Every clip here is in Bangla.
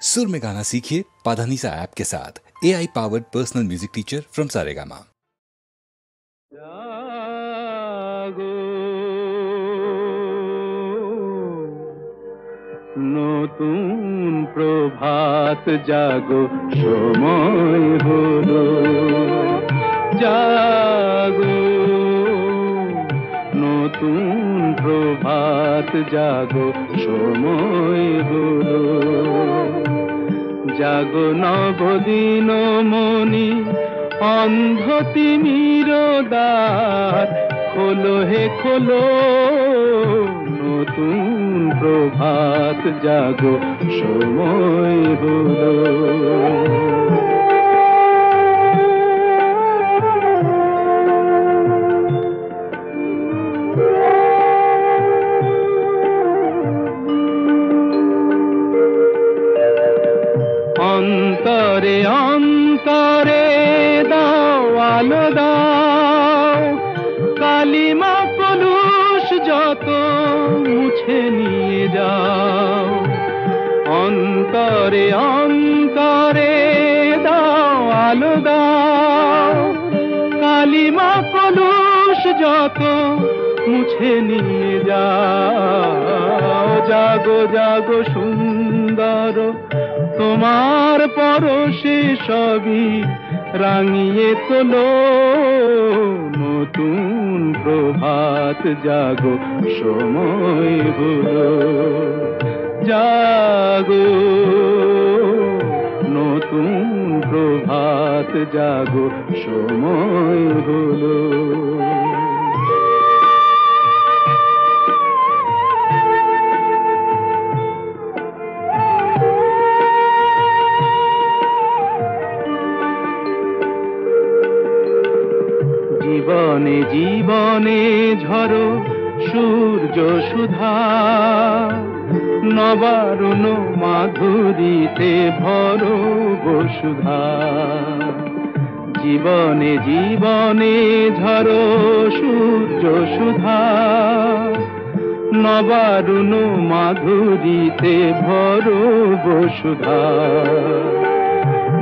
सुर में गाना सीखिए पाधानीसा ऐप के साथ। AI powered personal music teacher from Saregama. নতুন প্রভাত জাগো সময় হলো, জাগো নতুন প্রভাত জাগো সময় হলো, জাগো নবদিন মনি অন্ধ তিমির দ্বার খোলো হে খোলো, নতুন প্রভাত জাগো সময় হলো। অন্তরে অন্তরে দাও আলো দাও, কালিমা কলুষ যত মুছে নিয়ে যাও। অন্তরে অন্তরে দাও আলো দাও, কালিমা কলুষ যত মুছে নিয়ে যাও। জাগো জাগো সুন্দর তোমার পরশে সবই রাঙিয়ে তোলো, নতুন প্রভাত জাগো সময় হলো, জাগো নতুন প্রভাত জাগো সময় হলো। জীবনে জীবনে ঝরো সূর্য সুধা, নবারুণ মাধুরীতে ভরো বসুধা। জীবনে জীবনে ঝরো সূর্য সুধা, নবারুণ মাধুরীতে ভরো বসুধা।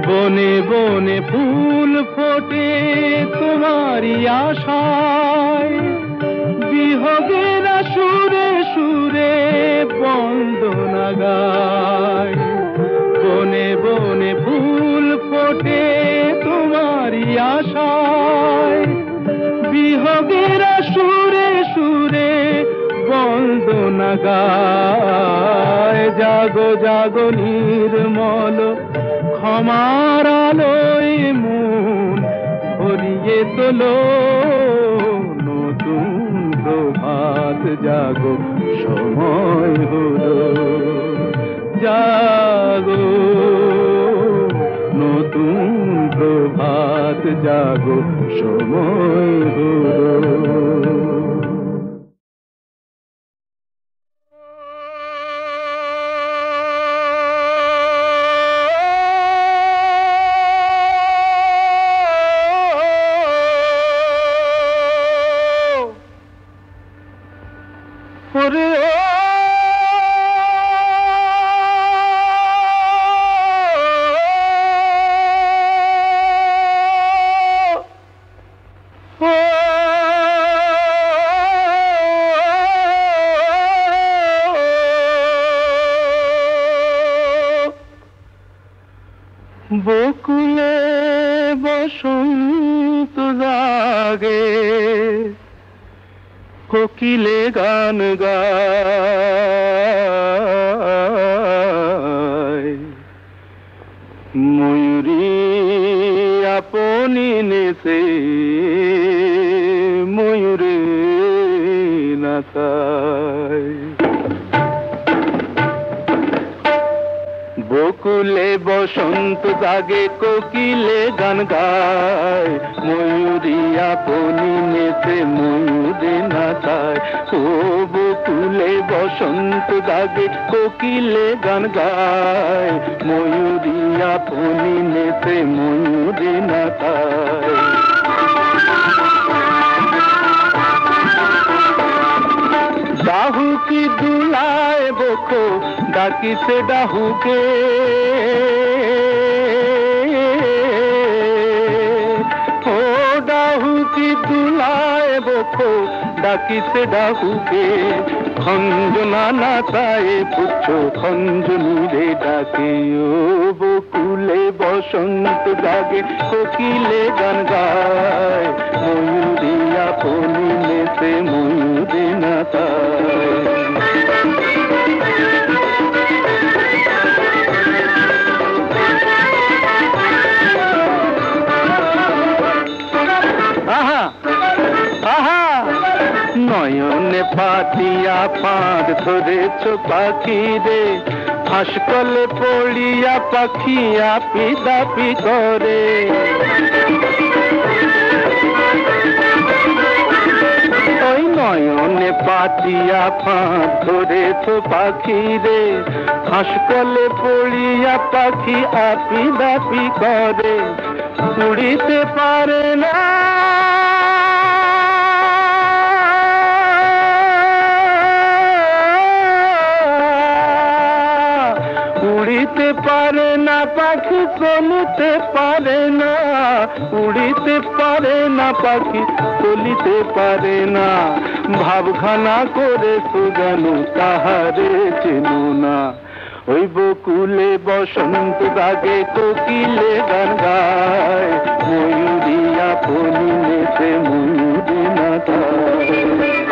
বনে বনে ফুল ফোটে তোমারি আশায়, বিহগের সুরে সুরে বন্দনা গায়। বনে বনে ফুল ফোটে তোমারি আশায়, বিহগের সুরে সুরে বন্দনা গায়। জাগো জাগো নির্মল ক্ষমার আলোয় মন ভরিয়ে তোলো, নতুন প্রভাত জাগো সময় হলো, জাগো নতুন প্রভাত জাগো সময় হলো। বকুলে বসন্ত জাগে, কোকিলে গান গায়। ময়ূরী আপনি নেশে ময়ূরে নাচায়। বকুলে বসন্ত জাগে, কোকিলে গান গায়। ময়ূরী আপনি নেশে ময়ূরে নাচায়। ও বকুলে বসন্ত জাগে, কোকিলে গান গায়। ময়ূরী আপনি নেশে ময়ূরে নাচায়। বাহু কি দুলায় বকো ডাকিছে ডাহুকে ও ডাহুকি দুলায় বকো ডাকিছে ডাহুকে খঞ্জনা নাচায়ে পুচ্ছ খঞ্জনুরে ডাকে ও বকুলে বসন্ত জাগে কোকিলে গান গায় ময়ূরিয়া পনি নেতে ময়ূরে নাচায় নয়নে পাতিয়া ফাঁদ ধরেছ পাখি রে হাসকলে পড়িয়া পাখি আপি দাপি করে ওই নয়নে পাতিয়া ফাঁদ ধরেছ পাখি রে হাসকলে পড়িয়া পাখি আপি দাপি করে উড়িতে পারে না উড়িতে পারে না পাখি চলিতে পারে না উড়িতে পারে না পাখি চলিতে পারে না ভাবখানা করে সুজানু তাহারে চেনো না ওই বকুলে বসন্ত জাগে কোকিলে গান গায় ময়ূরিয়া পনি নেতে ময়ূরে নাচায়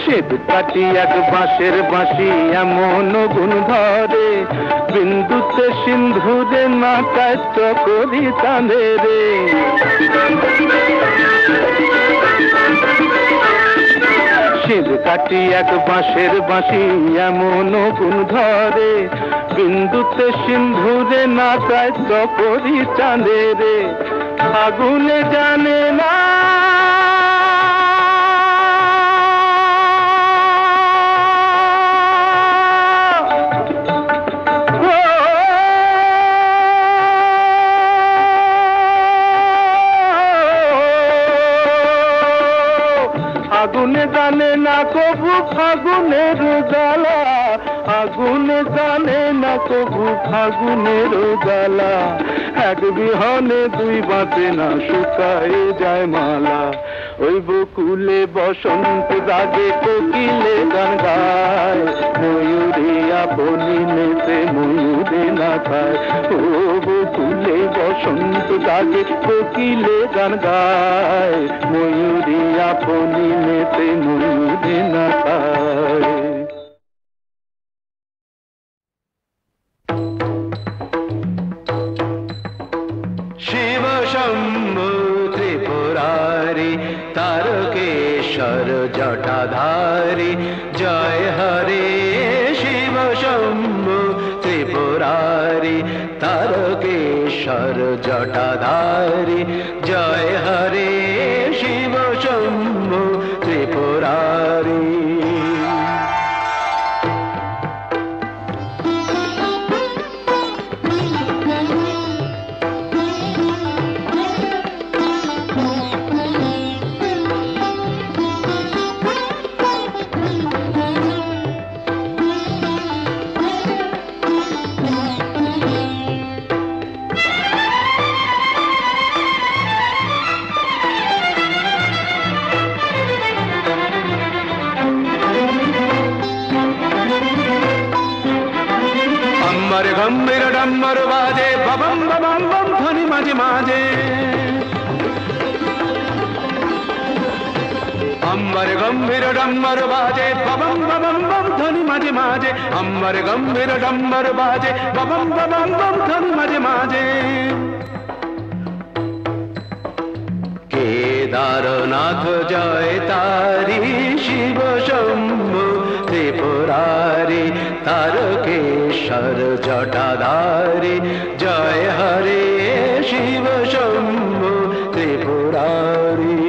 শ্বেত কাটি এক বাঁশের বাঁশি এমন গুণ ধরে বিন্দুতে সিন্ধুরে নাচায় চকরি চাঁদে রে শ্বেত কাটি এক বাঁশের বাঁশি এমন গুণ ধরে বিন্দুতে সিন্ধুরে নাচায় চকরি চাঁদে রে আগুনে জানে না আগুনে জানে না কবু ফাগুনের জ্বালা আগুনে জানে না কবু ফাগুনের জ্বালা এক বিহনে দুই বাঁচে না শুকায় যায় মালা ওই বকুলে বসন্ত জাগে কোকিলে গান গায় ময়ূরিয়া বনি নেতে ময়ূরে নাচায় ও বকুলে বসন্ত জাগে কোকিলে গান গায় ময়ূরিয়া বনি নেতে ময়ূরে নাচায় শিব শম্ভু ত্রিপুরারি তারকেশ্বর জটাধারী জয় হরে শিব শম্ভু ত্রিপুরারি তারকেশ্বর জটাধারী জয় হরে শিব শম্ভু ত্রিপুরারি गंभीर डम्बर बाजे बबम बबम बम ध्वनि माजे माजे अम्बर गंभीर डम्बर बाजे बबम बबम बम ध्वनि माजे माजे अम्बर गंभीर डम्बर बाजे बबम बबम बम ध्वनि माजे माजे केदारनाथ जय तारी शिव शंभु त्रिपुरारी तारकेश्वर जटाधारी जय हरे शिव शंभु त्रिपुरारी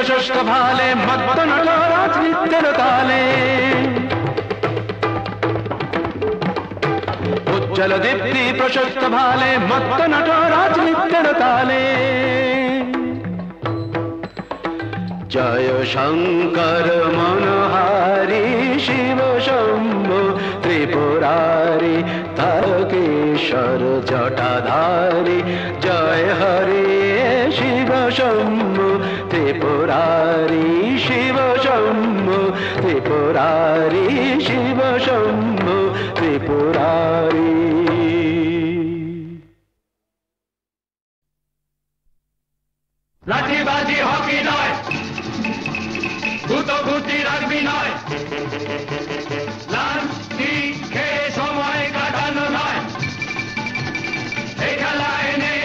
প্রশস্ত ভালে মত্ত নটরাজ নৃত্যের তালে উজ্জ্বল দীপ্তি প্রশস্ত ভালে মত্ত নটরাজ নৃত্যের তালে জয় শঙ্কর মনোহারি শিব শম্ভু ত্রিপুরারি তারকেশ্বর জটাধারী জয় হরে শিব শম্ভু ত্রিপুরারি শিব শম্ভু ত্রিপুরারি শিব শম্ভু ত্রিপুরারি লাঠিবাজি হকি নয় গুতগুতি রাখবি নয় লাঠি খেয়ে সময় কাটানো নয় এই খেলায় নেই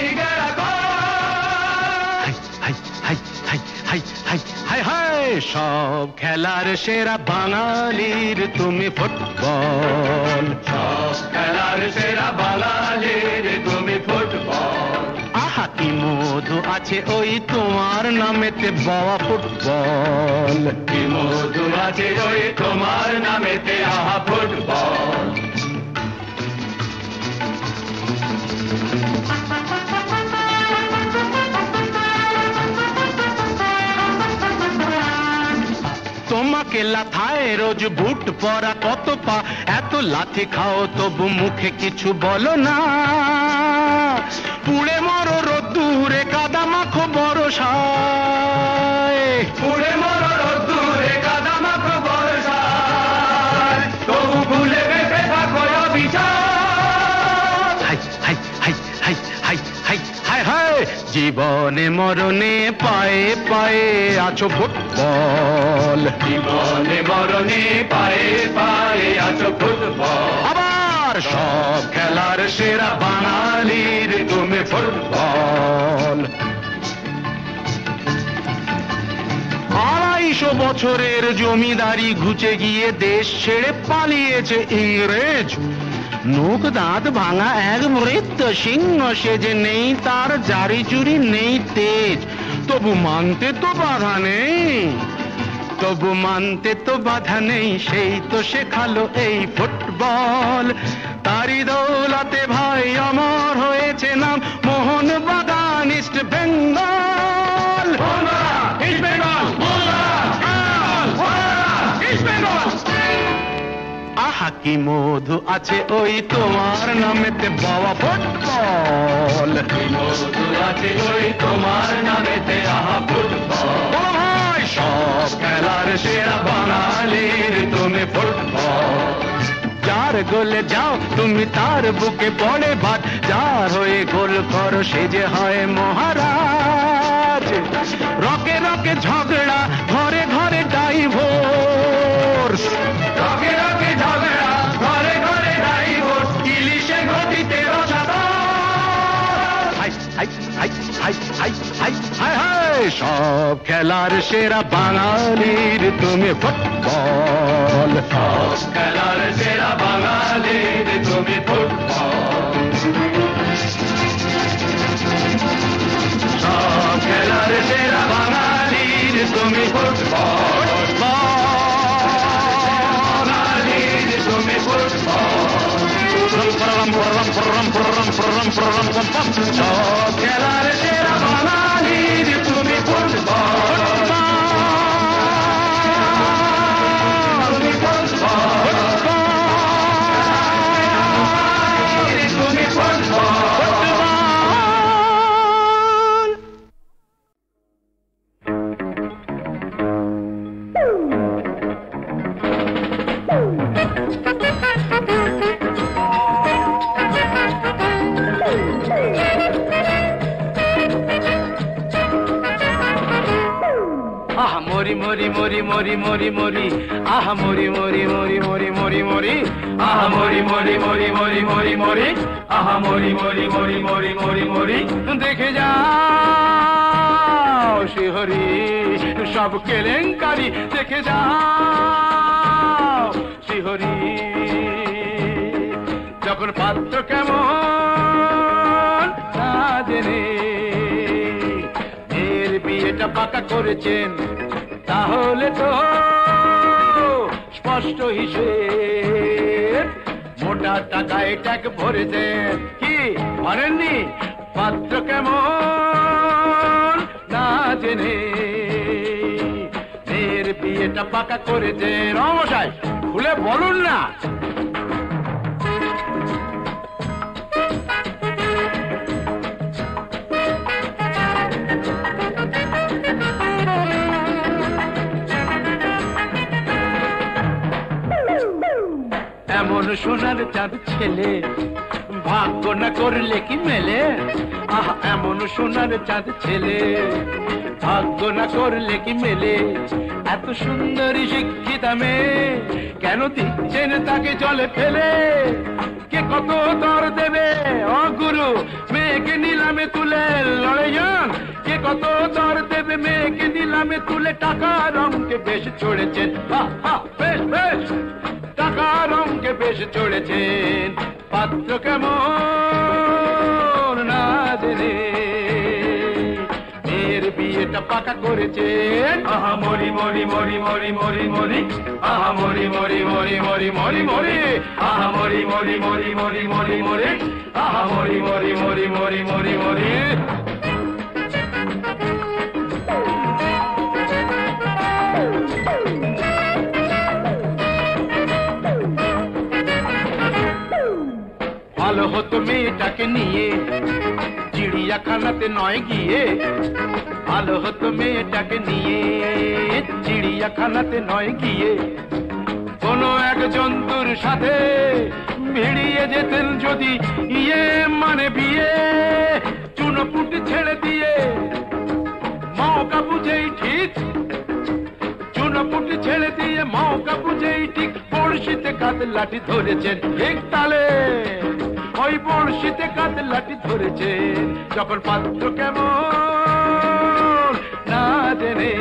সব খেলার সেরা বাঙালির তুমি ফুটবল সব খেলার সেরা বাঙালির তুমি ফুটবল আহা কি মধু আছে ওই তোমার নামেতে বাবা ফুটবল কি মধু আছে ওই তোমার নামেতে আহা ফুটবল তোমাকে লাথায় রোজ বুট পরা কত পা এত লাথি খাও তবু মুখে কিছু বলো না পুড়ে মরো রোদ্দুরে কাদা মাখো বরসায় পুড়ে মরো রোদ্দুরে কাদা মাখো বরসায় তবু ভুলে বেঁচে থাকো অবিচার হাই হাই হাই হাই হাই হাই হাই হাই জীবনে মরণে পায়ে পায়ে আছো ফুটবল জীবনে মরণে পায়ে পায়ে আছো ফুটবল আবার সব খেলার সেরা বাঙালির তুমি ফুটবল 250 বছরের জমিদারি ঘুচে গিয়ে দেশ ছেড়ে পালিয়েছে ইংরেজ মুখ দাঁত ভাঙা এক মৃত সিংহ সেজে নেই তার জারি চুরি নেই তেজ তবু মানতে তো বাধা নেই তবু মানতে তো বাধা নেই সেই তো শেখালো এই ফুটবল তারি দৌলতে ভাই অমর হয়েছে নাম মোহন বাগান east Bengal east Bengal east Bengal আহা কি মধু আছে ওই তোমার নামেতে বাবা ফুটবল কি মধু আছে ওই তোমার নামেতে আহা ফুটবল ভাই সব খেলার সেরা বাঙালির তুমি ফুটবল যার গোলে যাও তুমি তার বুকে পড়ে ভাত যার হয়ে গোল করো সে যে হয় মহারাজ রকে রকে ঝগড়া ঘরে ঘরে ডাইভোর্স রকে রকে ঝগড়া ঘরে ঘরে ডাইভোর্স ইলিশে ঘটিতে রসাতল হাই হাই হাই হাই হাই হাই হাই হাই সব খেলার সেরা বাঙালির তুমি ফুটবল সব খেলার সেরা বাঙালির তুমি ফুটবল সব খেলার সেরা বাঙালির তুমি ফুটবল বাঙালির তুমি ফুটবল সব খেলার সেরা বাঙালির তুমি ফুটবল মরি মরি মরি মরি মরি আহা মরি মরি মরি মরি মরি মরি আহা মরি মরি মরি মরি মরি মরি আহা মরি মরি মরি মরি মরি মরি দেখে যাও শিহরি সব কেলেঙ্কারি দেখে যাও শিহরি যখন পাত্র কেমন না জেনে বিয়েটা পাকা করেছেন, তাহলে তো স্পষ্ট হিসেব মোটা টাকায় ট্যাগ ভরেছেন। কি ভরেননি? পাত্র কেমন না জেনে মেয়ের বিয়েটা পাকা করেছেন। রমশাই খুলে বলুন না। এমন সোনার চাঁদ ছেলে ভাগ্য না করলে কি মেলে? আহ, এমন সোনার চাঁদ ছেলে ভাগ্য না করলে কি মেলে? এত সুন্দরী শিক্ষিতা মেয়ে কেন দিচ্ছেন তাকে জলে ফেলে? কে কত দর দেবে ও গুরু মেয়েকে নিলামে তুলে? লড়ে যান। কে কত দর দেবে মেয়েকে নিলামে তুলে? টাকা রঙকে বেশ চড়েছেন, বেশ বেশ টাকা রঙকে বেশ চড়েছেন। পাত্র কেমন না জেনে মেয়ের বিয়েটা পাকা করেছেন। আহা মরি মরি মরি মরি মরি মরি, আহা মরি মরি মরি মরি মরি মরি, আহা মরি মরি মরি মরি মরি মরি, আহা মরি মরি মরি মরি মরি মরি। ভালো হতো মেয়েটাকে নিয়ে চিড়িয়াখানাতে নয় গিয়ে, ভালো হতো মেয়েটাকে নিয়ে চিড়িয়াখানাতে নয় গিয়ে কোনো এক জন্তুর সাথে ভিড়িয়ে যেতেন যদি ইয়ে মানে বিয়ে। চুনোপুটি ছেড়ে দিয়ে মৌকা বুঝেই ঠিক, চুনোপুটি ছেড়ে দিয়ে মৌকা বুঝেই ঠিক বড়শিতে কাঁধে লাঠি ধরেছেন। ঠিক তালে ওই বড়শিতে কাঁধে লাঠি ধরেছেন। যখন পাত্র কেমন না জেনে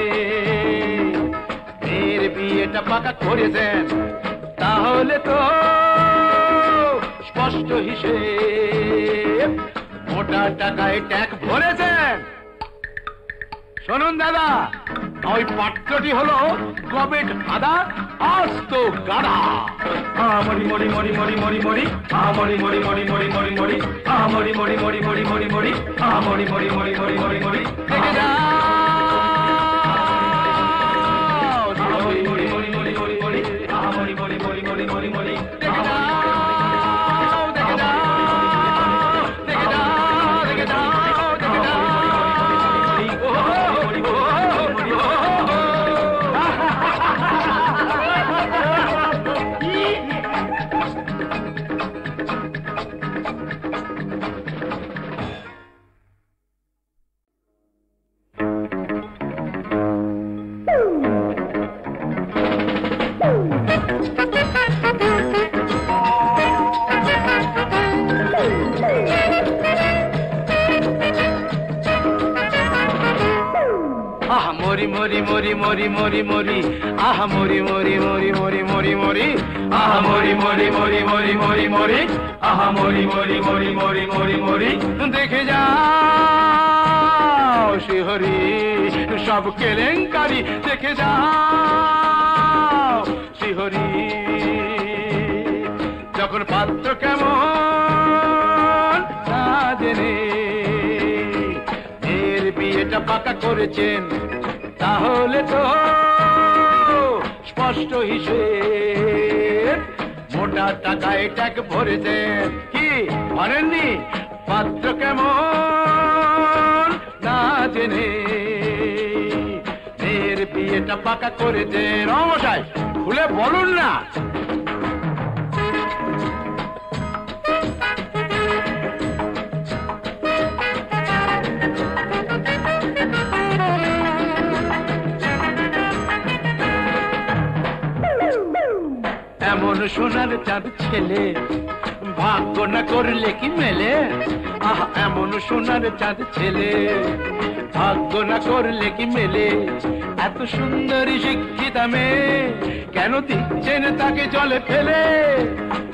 মেয়ের বিয়েটা পাকা করেছেন, তাহলে তো স্পষ্ট হিসেব মোটা টাকায় ট্যাগ ভরেছেন। শুনুন দাদা, ওই পাত্রটি হলো গবেট গাদা, আস্ত গাদা। মরি মরি মরি মরি মরি মরি, মরি মরি মরি মরি মরি মরি, মরি মরি মরি মরি মরি মরি, মরি মরি মরি মরি মরি মরি। দেখে যাও মরি মরি মরি মরি মরি মরি, মরি মরি মরি মরি মরি মরি। দেখে যাও দেখে যাও দেখে যাও দেখে যাও দেখে যাও। মরি মরি মরি মরি মরি মরি, আহা মরি মরি মরি মরি মরি মরি, আহা মরি মরি মরি মরি মরি মরি, আহা মরি মরি মরি মরি মরি মরি। দেখে যাও শিহরি সব কেলেঙ্কারি, দেখে যাও শিহরি। যখন পাত্র কেমন না জেনে মেয়ের বিয়েটা পাকা করেছেন, তাহলে তো স্পষ্ট হিসেব মোটা টাকায় ট্যাগ ভরেছেন। কি ভরেননি? পাত্র কেমন না জেনে মেয়ের বিয়েটা পাকা করেছেন। রমশাই খুলে বলুন না। এমন সোনার চাঁদ ছেলে ভাগ্য না করলে কি মেলে? আহ, এমন সোনার চাঁদ ছেলে ভাগ্য না করলে কি মেলে? এত সুন্দরী শিক্ষিতা মেয়ে কেন দিচ্ছেন তাকে জলে ফেলে?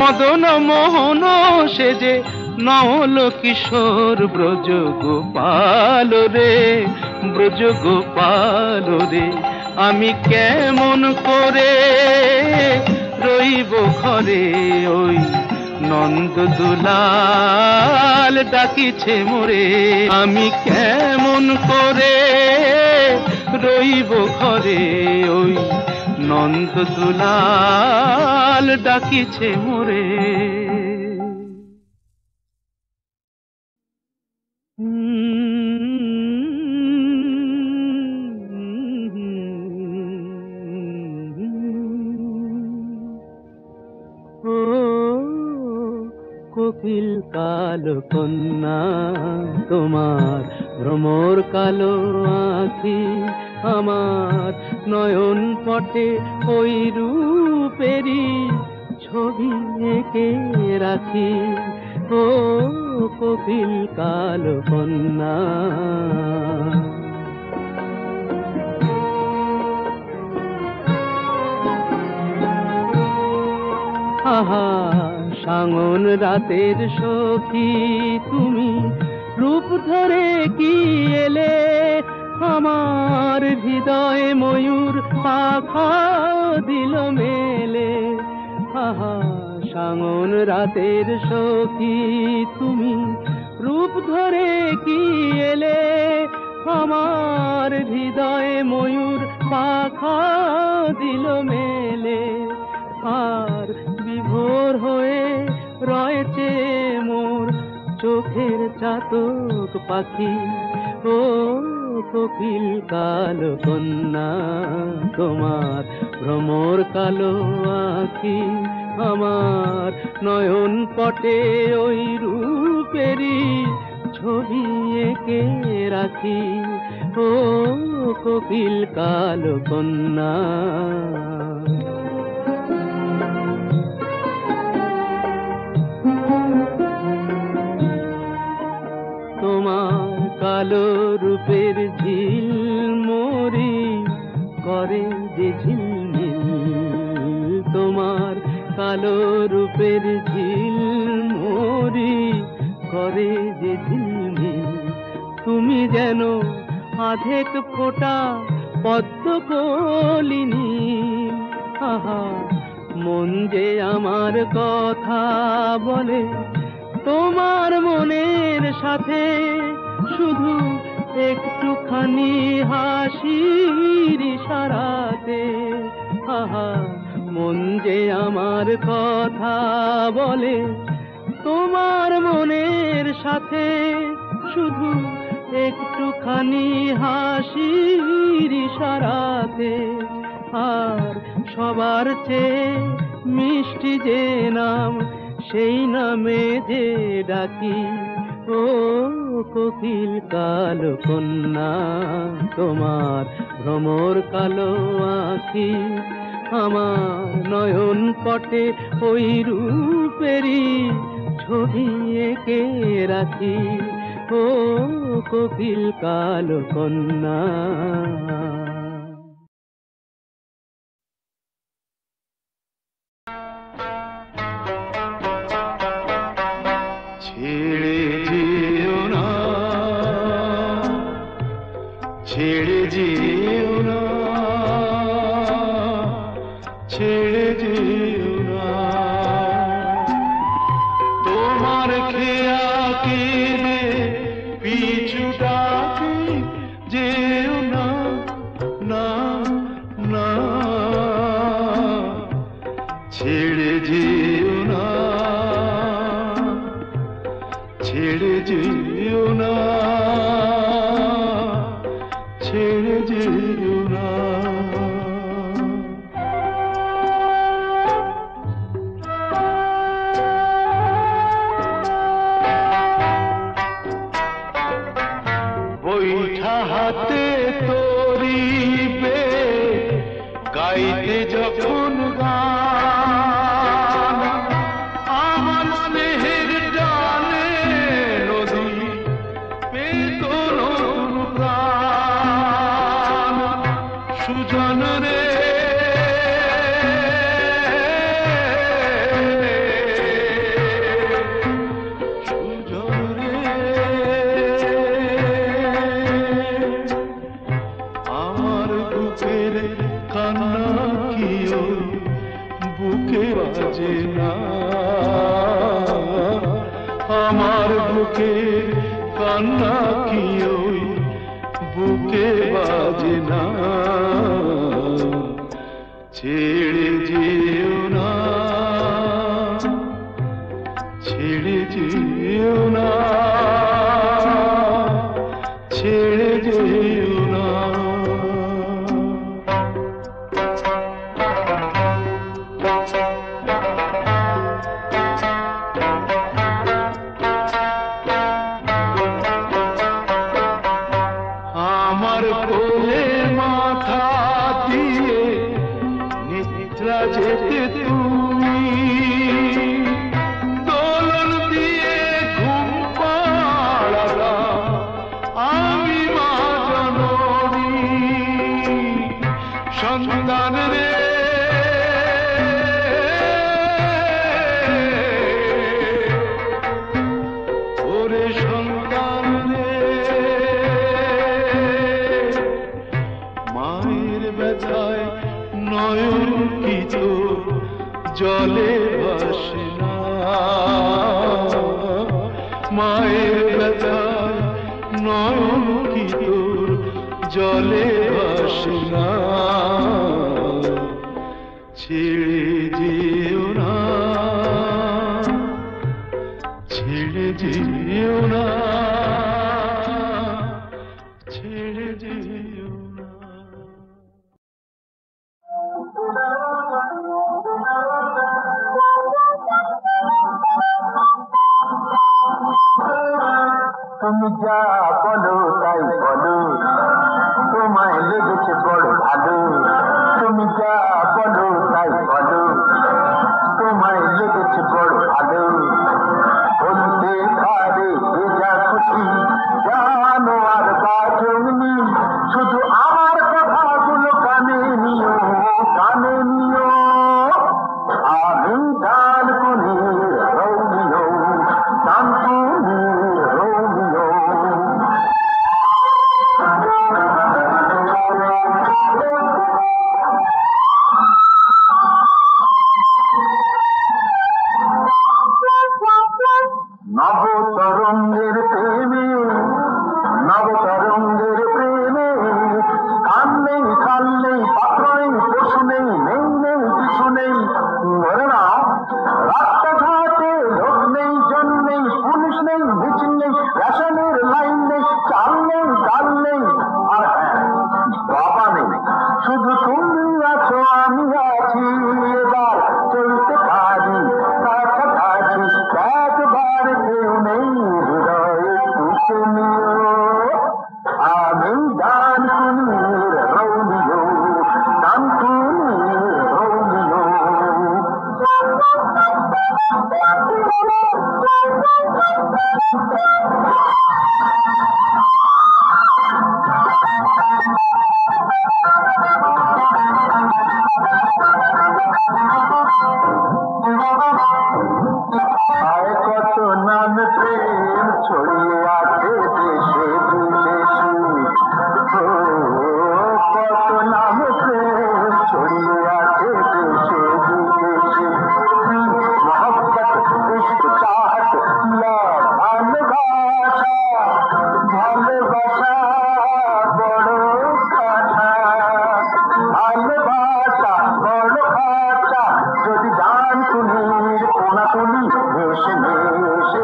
মদন মোহন সেজে নল কিশোর ব্রজ গোপাল রে, ব্রজ গোপাল রে। আমি কেমন করে রইব ঘরে, ওই নন্দ দুলাল ডাকিছে মোরে। আমি কেমন করে রইব ঘরে, ওই নন্দ দুলাল ডাকিছে মোরে। কোকিল কালো কন্যা তোমার ভ্রমর কালো আঁখি, আমার নয়ন পটে ওই রূপেরই ছবি এঁকে রাখি। ও কোকিল কালো কন্যা। আহা সাঙন রাতের সখী তুমি, রূপ ধরে কি এলে আমার হৃদয়ে ময়ূর পাখা দিল মেলে। আহা সাঙন রাতের সখী তুমি, রূপ ধরে কি এলে আমার হৃদয়ে ময়ূর পাখা দিল মেলে। আর বিভোর হয়ে রয়েছে মোর চোখের চাতক পাখি। ও কোকিল কালো কন্যা তোমার ভ্রমর কালো আঁখি, আমার নয়ন পটে ওই রূপেরই ছবি এঁকে রাখি। ও কোকিল কালো কন্যা। তোমার কালো রূপের ঝিল মরি করে যে ঝিলমিল, তোমার কালো রূপের ঝিল মরি করে যে ঝিলমিল। তুমি যেন আধেক ফোঁটা পদ্ম কলিনী। আহা মন যে আমার কথা বলে তোমার মনের সাথে, শুধু একটুখানি হাসির ইশারাতে। আহা মন যে আমার কথা বলে তোমার মনের সাথে, শুধু একটুখানি হাসির ইশারাতে। আর সবার চেয়ে মিষ্টি যে নাম, সেই নামে যে ডাকি। ও কোকিল কালো কন্যা তোমার ভ্রমর কালো আঁখি, আমার নয়ন পটে ওই রূপেরই ছবি এঁকে রাখি। ও কোকিল কালো কন্যা। ছেড়ে যেও না, ছেড়ে যেও না, ছেড়ে যেও না। তোমার খেয়া কেঁদে পিছু ডাকে যেও না, না না, ছেড়ে যেও না, ছেড়ে যেও না, ছেড়ে যেও আমার বুকের কান্না কি ওই বুকে বাজে না ছেড়ে যেও না ছেড়ে যেও না ছেড়ে যেও না আমার কোলে মাথা দিয়ে নিদ্রা যেতে তুমি দোলন দিয়ে ঘুম পাড়ালা আমি মা জননী সন্তান রে ওরে সন্তান রে মায়ের ব্যথায় নয়ন কি তো জলে ভাসে না মায়ের ব্যথায় নয়ন কি তোর জলে ভাসে না ছেড়ে যেও না ছেড়ে যেও না ছেড়ে যেও না তুমি যা বলো তাই বলো তোমায় লেগেছে বড় ভালো তুমি যা বলো তাই বলো তোমায় লেগেছে বড় ভালো বলতে পারে যে যা খুশি জানো আর বাজনি শুধু আমার কথাগুলো কানে নিও আমি গান শুনি রোমিও গান শুনি রোমিও নবতরঙ্গের প্রেমে কান নেই খাল নেই পাত্র নেই পশু নেই নেই কিছু নেই ধরে না রাস্তাঘাটে লোক নেই জন নেই পুলিশ নেই মিছিল নেই রেশনের লাইন নেই চাল নেই ডাল নেই আর বাবা নেই শুধু তুমি আছো আমি আছি এবার চলতে পারি কাছাকাছি একবার কেউ নেই হৃদয়ে খুশি নিও আমি গান শুনি রোমিও গান শুনি রোমিও আয় কত নাম প্রেম ছড়িয়ে আছে দেশে বিদেশে কত নাম প্রেম ছড়িয়ে আছে দেশে বিদেশে মোহব্বত ইশক চাহত ভালোবাসা বড় কাঠা ভালোবাসা বড় কাঠা যদি গান শুনির কোনা তুলি ভেসে ভেসে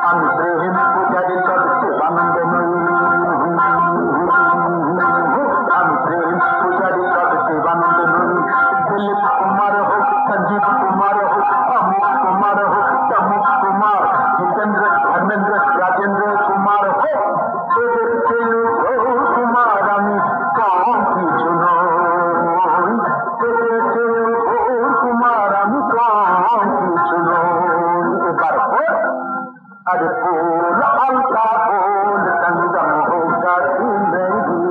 আমি প্রেম পূজারি জগতে আনন্দ নই আমি প্রেম পূজারি জগতে আনন্দ নই দিলীপ কুমার হোক সঞ্জীব কুমার হোক অমিত কুমার হোক তমুক কুমার জিতেন্দ্র ধর্মেন্দ্র রাজেন্দ্র কুমার হোক এদের চেয়ে কুমার আমি কম কিছু নই এদের চেয়ে কুমার আমি কম কিছু নই এবার अरे बोल अलका बोल संगम होगा जिंदगी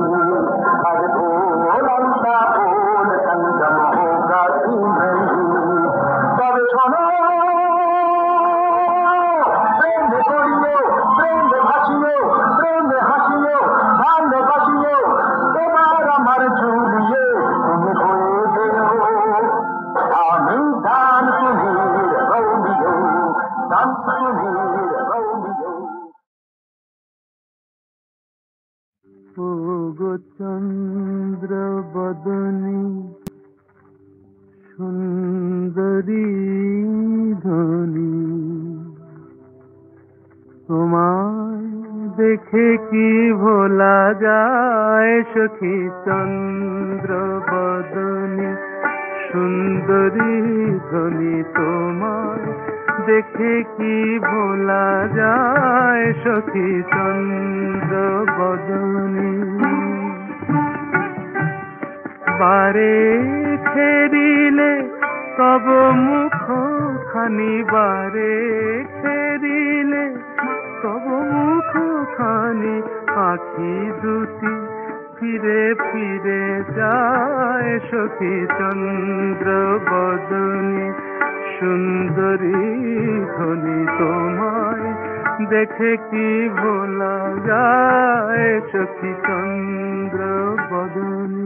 अरे बोल अलका बोल संगम होगा जिंदगी तब শোনো প্রেম করিও প্রেম ভাসিও ও গো চন্দ্র বদনী সুন্দরী ধনী, তোমায় দেখে কি ভোলা যায় সখী চন্দ্র বদনী সুন্দরী ধনী, তোমায় দেখে কি ভোলা যায় সখী চন্দ্র বদনী। বারে ফেরিলে তব মুখ খানি, বারে ফেরিলে তব মুখ খানি, আখি দুটি ফিরে ফিরে যায় সখী চন্দ্র বদনী সুন্দরী ধনী, তোমায় দেখে কি ভোলা যায় সখী চন্দ্র বদনী।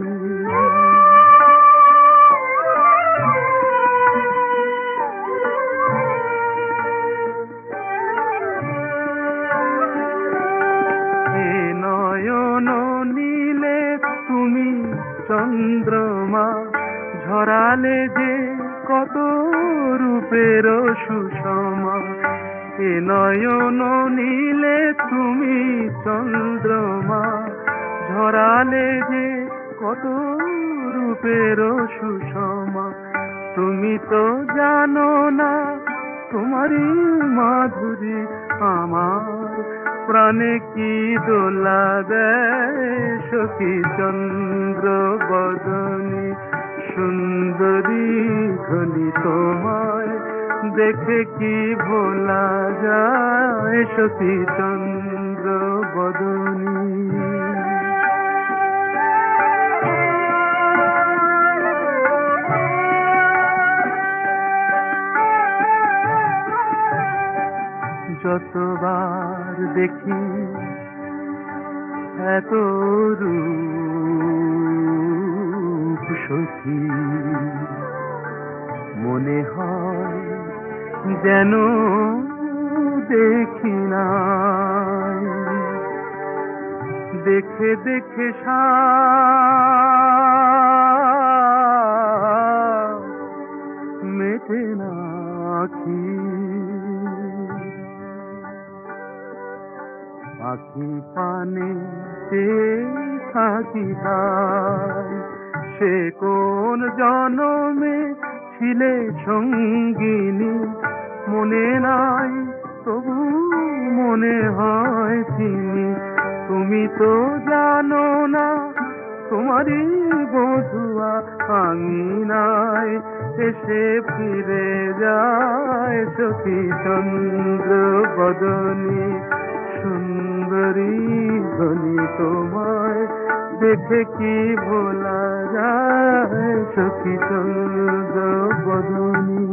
চন্দ্রমা ঝরালে যে কত রূপের সুষমা, এ নয়ন নীলে তুমি চন্দ্রমা ঝরালে যে কত রূপের সুষমা। তুমি তো জানো না তোমারই মাধুরী আমার প্রাণে কি দোলা দেয় সখী চন্দ্র বদনী সুন্দরী ধনী, তোমায় দেখে কি ভোলা যায় সখী চন্দ্র বদনী। যতবার দেখি এত রূপ সখী, মনে হয় যেন দেখি নাই। দেখে দেখে মেটে না আখি, আখি পানে থাকি তাই, সে কোন জনমে ছিলে সঙ্গিনী মনে নাই, তবু মনে হয় তিনি। তুমি তো জানো না তোমারই বধুয়া আঙিনায় এসে ফিরে যায় সখী চন্দ্র বদনী সুন্দরী ধনী, তোমায় দেখে কি ভোলা যায় সখী চন্দ্র বদনী।